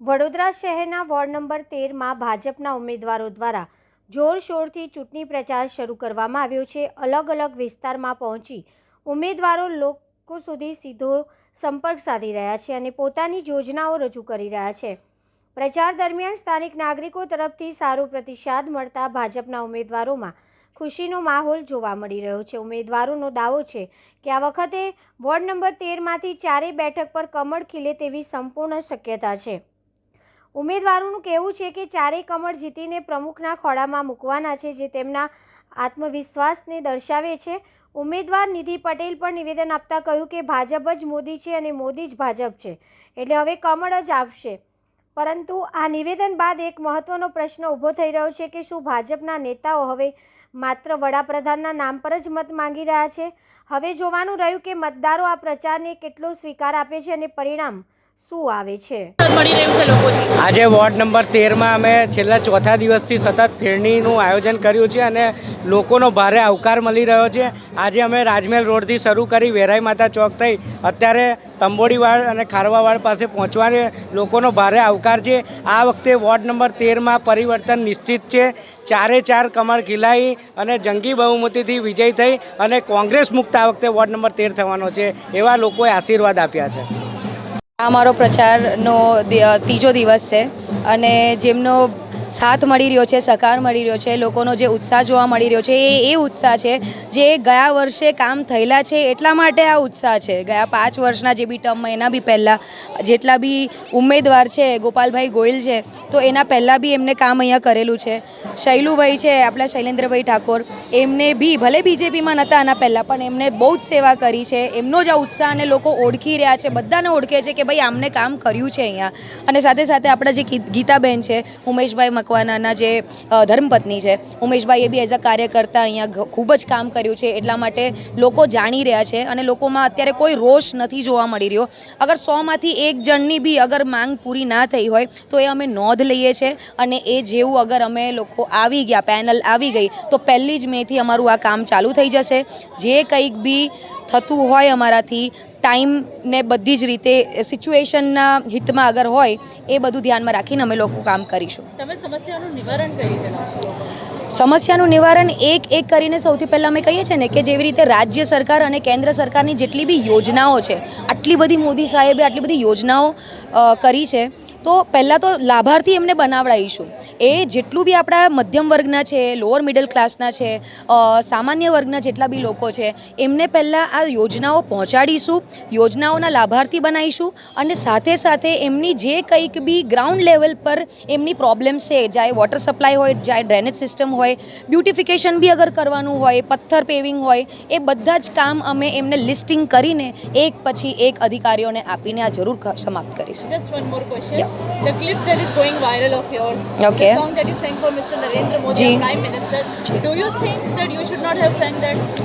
વડોદરા શહેરના ward number 13માં ભાજપના ઉમેદવારો દ્વારા જોરશોરથી ચૂંટણી પ્રચાર શરૂ કરવામાં આવ્યો છે। અલગ અલગ વિસ્તારમાં પહોંચી ઉમેદવારો લોકો સુધી સીધો સંપર્ક સાધી રહ્યા છે અને પોતાની યોજનાઓ રજૂ કરી રહ્યા છે। પ્રચાર દરમિયાન સ્થાનિક નાગરિકો તરફથી સારો પ્રતિસાદ મળતા ભાજપના ઉમેદવારોમાં ખુશીનો માહોલ જોવા મળી રહ્યો છે। ઉમેદવારોનો દાવો છે કે આ વખતે વોર્ડ નંબર 13માંથી ચારેય બેઠક પર કમળ ખીલે તેવી સંપૂર્ણ શક્યતા છે। ઉમેદવારોનું કહેવું છે કે ચારેય કમળ જીતીને પ્રમુખના ખોળામાં મૂકવાના છે, જે તેમના આત્મવિશ્વાસને દર્શાવે છે। ઉમેદવાર નિધિ પટેલ પણ નિવેદન આપતા કહ્યું કે ભાજપ જ મોદી છે અને મોદી જ ભાજપ છે, એટલે હવે કમળ જ આપશે। પરંતુ આ નિવેદન બાદ એક મહત્વનો પ્રશ્ન ઊભો થઈ રહ્યો છે કે શું ભાજપના નેતાઓ હવે માત્ર વડાપ્રધાનના નામ પર જ મત માંગી રહ્યા છે? હવે જોવાનું રહ્યું કે મતદારો આ પ્રચારને કેટલો સ્વીકાર આપે છે અને પરિણામ શું આવે છે। આજે વોર્ડ નંબર 13માં અમે છેલ્લા ચોથા દિવસથી સતત ફેરણીનું આયોજન કર્યું છે અને લોકોનો ભારે આવકાર મળી રહ્યો છે। આજે અમે રાજમહેલ રોડથી શરૂ કરી વેરાઈ માતા ચોક થઈ અત્યારે તંબોડીવાડ અને ખારવાવાડ પાસે પહોંચવાને લોકોનો ભારે આવકાર છે। આ વખતે વોર્ડ નંબર 13માં પરિવર્તન નિશ્ચિત છે। ચારે ચાર કમળ ખીલાઈ અને જંગી બહુમતીથી વિજય થઈ અને કોંગ્રેસ મુક્ત આ વખતે વોર્ડ નંબર 13 થવાનો છે, એવા લોકોએ આશીર્વાદ આપ્યા છે। આ મારો પ્રચારનો ત્રીજો દિવસ છે અને જેમનો સાથ મળી રહ્યો છે, સહકાર મળી રહ્યો છે, લોકોનો જે ઉત્સાહ જોવા મળી રહ્યો છે એ ઉત્સાહ છે જે ગયા વર્ષે કામ થયેલા છે એટલા માટે આ ઉત્સાહ છે। ગયા 5 વર્ષના જે બી ટર્મમાં એના બી પહેલાં જેટલા બી ઉમેદવાર છે, ગોપાલભાઈ ગોયલ છે તો એના પહેલાં બી એમને કામ અહીંયા કરેલું છે। શૈલુભાઈ છે, આપણા શૈલેન્દ્રભાઈ ઠાકોર, એમને બી ભલે બીજેપીમાં નહોતા આના પહેલાં પણ એમને બહુ જ સેવા કરી છે। એમનો જ આ ઉત્સાહને લોકો ઓળખી રહ્યા છે, બધાને ઓળખે છે કે ભાઈ આમને કામ કર્યું છે અહીંયા। અને સાથે સાથે આપણા જે ગીતાબેન છે, ઉમેશભાઈ મકવાનાના જે ધર્મપત્ની છે, ઉમેશભાઈએ બી એઝ અ કાર્યકર્તા અહીંયા ખૂબ જ કામ કર્યું છે, એટલા માટે લોકો જાણી રહ્યા છે અને લોકોમાં અત્યારે કોઈ રોષ નથી જોવા મળી રહ્યો। અગર 100માંથી 1 જણની બી અગર માંગ પૂરી ના થઈ હોય તો એ અમે નોંધ લઈએ છીએ અને એ જેવું અગર અમે લોકો આવી ગયા, પેનલ આવી ગઈ તો 1 જ મેથી અમારું આ કામ ચાલુ થઈ જશે। જે કંઈક બી થતું હોય અમારાથી ટાઈમને બધી જ રીતે સિચ્યુએશનના હિતમાં અગર હોય એ બધું ધ્યાનમાં રાખીને અમે લોકો કામ કરીશું। તમે સમસ્યાનું નિવારણ કઈ રીતે લાવશો? સમસ્યાનું નિવારણ એક કરીને સૌથી પહેલાં અમે કહીએ છીએ ને કે જેવી રીતે રાજ્ય સરકાર અને કેન્દ્ર સરકારની જેટલી બી યોજનાઓ છે, આટલી બધી મોદી સાહેબે આટલી બધી યોજનાઓ કરી છે, તો પહેલાં તો લાભાર્થી એમને બનાવડાવીશું। એ જેટલું બી આપણા મધ્યમ વર્ગના છે, લોઅર મિડલ ક્લાસના છે, સામાન્ય વર્ગના જેટલા બી લોકો છે એમને પહેલાં આ યોજનાઓ પહોંચાડીશું, યોજનાઓના લાભાર્થી બનાવીશું અને સાથે સાથે એમની જે કંઈક બી ગ્રાઉન્ડ લેવલ પર એમની પ્રોબ્લેમ્સ છે, ચાહે વોટર સપ્લાય હોય, ચાહે ડ્રેનેજ સિસ્ટમ હોય, બ્યુટિફિકેશન બી અગર કરવાનું હોય, પથ્થર પેવિંગ હોય, એ બધા જ કામ અમે એમને લિસ્ટિંગ કરીને એક પછી એક અધિકારીઓને આપીને આ જરૂર સમાપ્ત કરીશું। Just one more question. Yeah. The clip that is going viral of yours, okay, the song that you sang for Mr. Narendra Modi, our Prime Minister, do you think that you should not have sang that?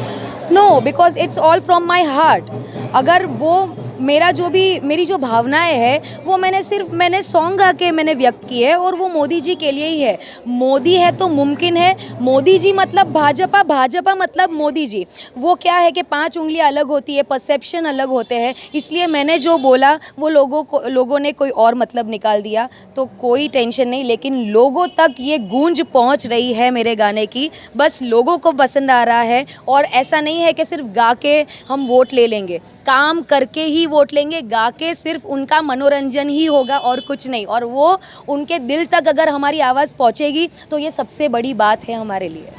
No, because it's all from my heart. अगर वो मेरी जो भावनाएं है वो मैंने song गा के मैंने व्यक्त की है और वो मोदी जी के लिए ही है। मोदी है तो मुमकिन है, मोदी जी मतलब भाजपा, भाजपा मतलब मोदी जी। वो क्या है कि 5 उंगलियां अलग होती है, परसेप्शन अलग होते हैं, इसलिए मैंने जो बोला वो लोगों ने कोई और मतलब निकाल दिया, तो कोई टेंशन नहीं। लेकिन लोगों तक ये गूंज पहुंच रही है मेरे गाने की, बस लोगों को पसंद आ रहा है। और ऐसा नहीं है कि सिर्फ गा के हम वोट ले लेंगे, काम करके ही वोट लेंगे। गा के सिर्फ उनका मनोरंजन ही होगा और कुछ नहीं, और वो उनके दिल तक अगर हमारी आवाज़ पहुंचेगी तो ये सबसे बड़ी बात है हमारे लिए।